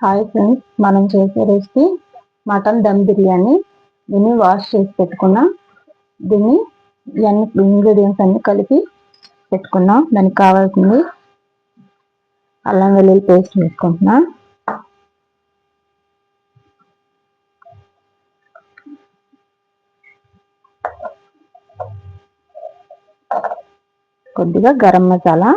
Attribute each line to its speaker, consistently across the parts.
Speaker 1: Hi friends, మనం చేసే recipe mutton dum biryani. దీన్ని వాష్ చేసి పెట్టుకున్నా. దీన్ని ఇంగ్రీడియంట్స్ అన్ని కలిపి పెట్టుకున్నాం. దానికి కావాల్సింది అల్లం వెల్లుల్లి పేస్ట్ వేసుకుంటున్నా, కొద్దిగా గరం మసాలా,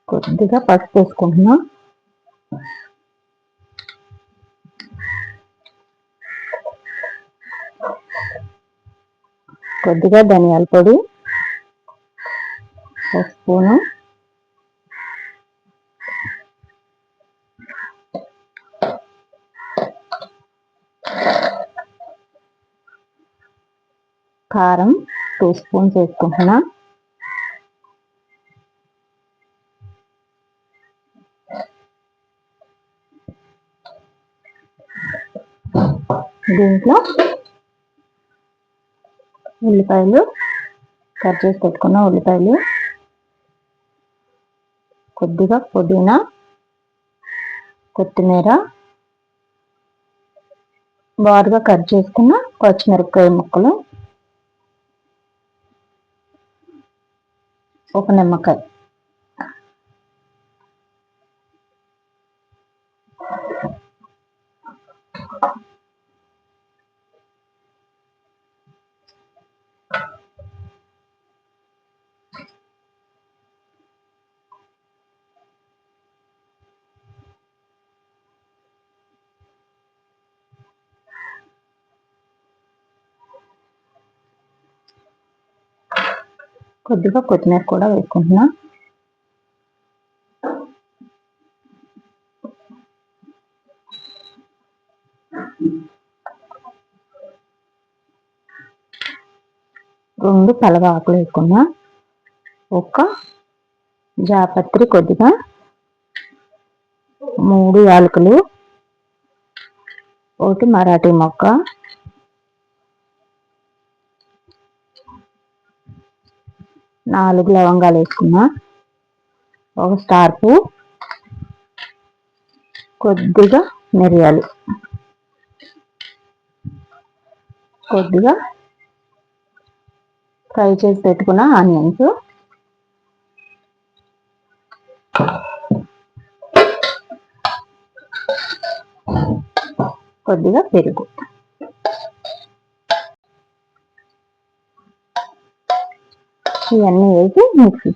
Speaker 1: కొద్దిగా పసుపు వేసుకుంటున్నా, కొద్దిగా ధనియాల పొడి, ఒక స్పూను, కారం 2 స్పూన్స్ వేసుకుంటున్నా, దీంట్లో ఉల్లిపాయలు, కట్ చేసి పెట్టుకున్న ఉల్లిపాయలు, కొద్దిగా పుదీనా, కొత్తిమీర, బారుగా కట్ చేసుకున్న పచ్చిమిరపకాయ ముక్కలు, ఒక నిమ్మకాయ. కొద్దిగా కొత్తిమీర కూడా వేసుకుంటున్నా. రెండు పలవ ఆకులు వేసుకున్నా, ఒక జాపత్రి, కొద్దిగా 3 యాలకులు, ఒకటి మరాఠీ మొక్క, 4 లవంగాలు వేసుకున్నా, ఒక స్టార్ పువ్వు, కొద్దిగా మిరియాలు, కొద్దిగా ఫ్రై చేసి పెట్టుకున్న ఆనియన్స్, కొద్దిగా పెరుగు. ఇవన్నీ వేసి మిక్సీ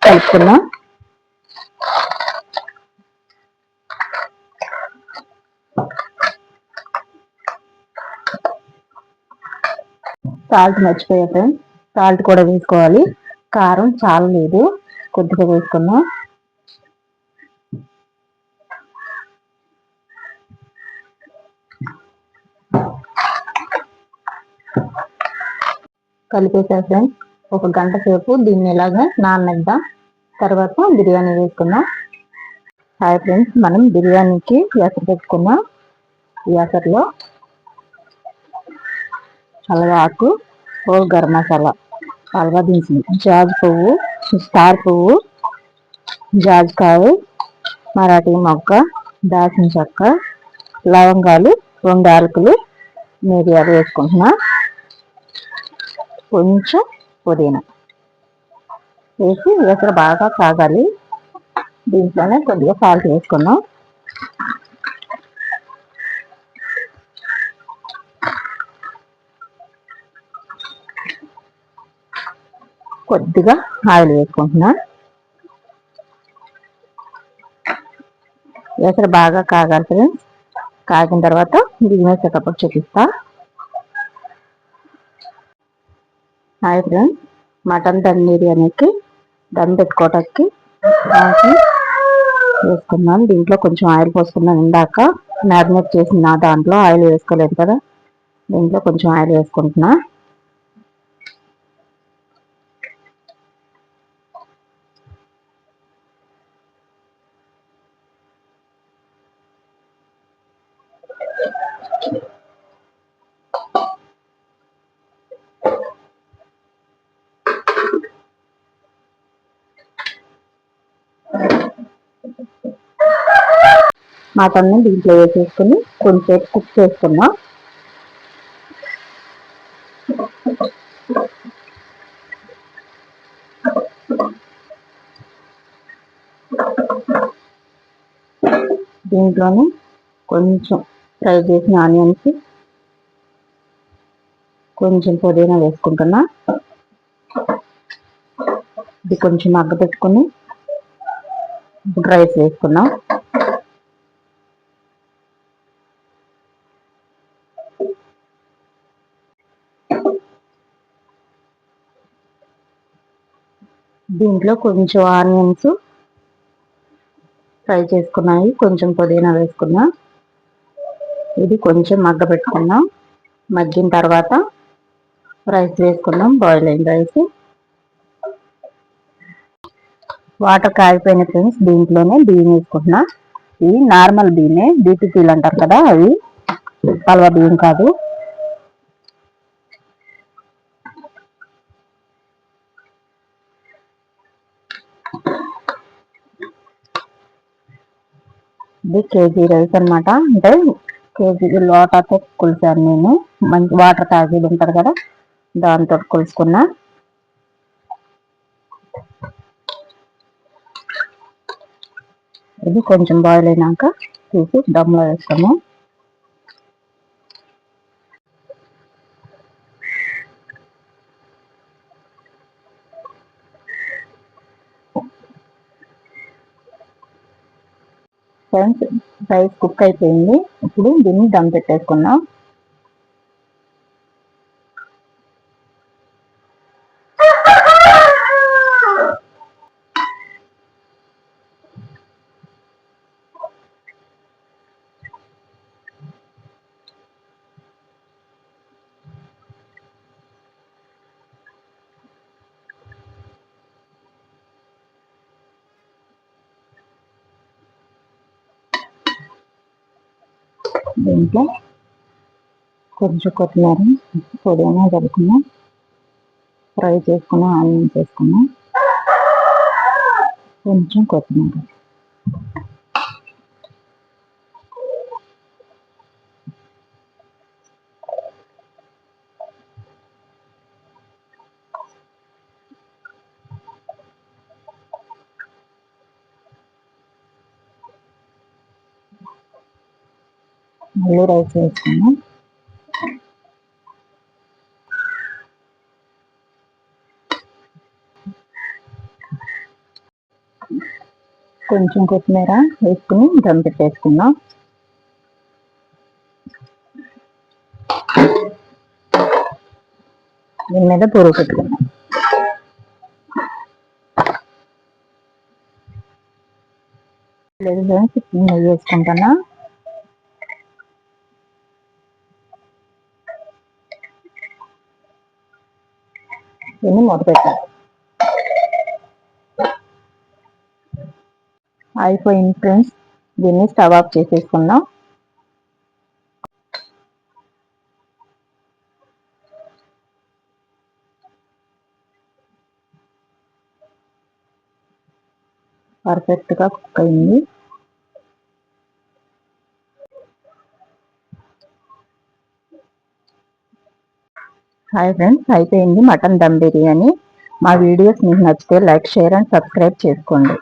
Speaker 1: కలుపుకున్నాం. సాల్ట్ మర్చిపోయా ఫ్రెండ్స్, సాల్ట్ కూడా వేసుకోవాలి. కారం చాలా లేదు, కొద్దిగా వేసుకున్నాం. కలిపేసా ఫ్రెండ్స్. ఒక గంట సేపు దీన్ని ఇలాగా నాననిద్దాం. తర్వాత బిర్యానీ వేసుకుందాం. హాయ్ ఫ్రెండ్స్, మనం బిర్యానీకి ఎసరు పెట్టుకున్నాం. ఈ ఎసరులో ఆకు, ఓ గరం మసాలా, హల్వా దినుసులు, జాజి పువ్వు, స్టార్ పువ్వు, జాజికాయ, మరాఠీ మొక్క, దాల్చిన చెక్క, లవంగాలు, 2 యాలకులు, మిరియాలు వేసుకుంటున్నా, కొంచెం పుదీనా వేసి ఎసరు బాగా కాగాలి. దీంట్లోనే కొద్దిగా సాల్ట్ వేసుకున్నాం. కొద్దిగా ఆయిల్ వేసుకుంటున్నా. ఎసరు బాగా కాగాలి ఫ్రెండ్స్. కాగిన తర్వాత బిర్యానీ సెటప్ చూపిస్తా. హాయ్ ఫ్రెండ్స్, మటన్ దమ్ బిర్యానీకి దమ్ పెట్టుకోవటానికి వేసుకున్నాం. దీంట్లో కొంచెం ఆయిల్ పోసుకున్నాం. ఇందాక మ్యారినేట్ చేసిన దాంట్లో ఆయిల్ వేసుకోలేదు కదా, దీంట్లో కొంచెం ఆయిల్ వేసుకుంటున్నా. మటన్ని దీంట్లో వేసేసుకుని కొంచెంసేపు కుక్ చేసుకున్నా. దీంట్లోనే కొంచెం ఫ్రై చేసిన ఆనియన్స్, కొంచెం పుదీనా వేసుకుంటున్నా. ఇది కొంచెం మగ్గపెట్టుకుని రైస్ వేసుకున్నాం. దీంట్లో కొంచెం ఆనియన్స్ ఫ్రై చేసుకున్నాయి, కొంచెం పుదీనా వేసుకున్నా. ఇది కొంచెం మగ్గపెట్టుకున్నాం. మగ్గిన తర్వాత రైస్ వేసుకున్నాం, బాయిల్ అయిన రైస్. వాటర్ కాగిపోయిన ఫ్రెండ్స్, దీంట్లోనే బియ్యం వేసుకుంటున్నా. ఇవి నార్మల్ బియ్యమే, బీపీటీలు అంటారు కదా, అవి పలవ బియ్యం కాదు. ఇది కేజీ రైస్ అనమాట. అంటే కేజీ లోటాతో కొలిసాను నేను. మంచి వాటర్ తాగేది ఉంటారు కదా, దాంతో కొలుసుకున్నా. ఇది కొంచెం బాయిల్ అయినాక తీసి దమ్లో వేస్తాము. ఫ్రెండ్స్, రైస్ కుక్ అయిపోయింది. ఇప్పుడు దీన్ని దమ్ పెట్టేసుకున్నాం. దీంట్లో కొంచెం కొత్తిమీర, పుదీనా జరుపుకున్నాం, ఫ్రై చేసుకున్నాం, ఆనియన్స్ వేసుకున్నాం, కొంచెం కొత్తిమీర. మళ్ళీ రైస్ వేసుకున్నాం. కొంచెం కొత్తిమీర వేసుకుని దమ్ పెట్టేసుకున్నాం. దీని మీద పొరుగు పెట్టుకున్నాం. నెయ్యి వేసుకుంటున్నా. దీన్ని మూత పెట్టాలి. అయిపోయింది ఫ్రెండ్స్, దీన్ని స్టవ్ ఆఫ్ చేసేసుకున్నాం. పర్ఫెక్ట్గా కుక్ అయింది. హాయ్ ఫ్రెండ్స్, అయిపోయింది మటన్ దమ్ బిర్యానీ. మా వీడియోస్ మీకు నచ్చితే లైక్, షేర్ అండ్ సబ్స్క్రైబ్ చేసుకోండి.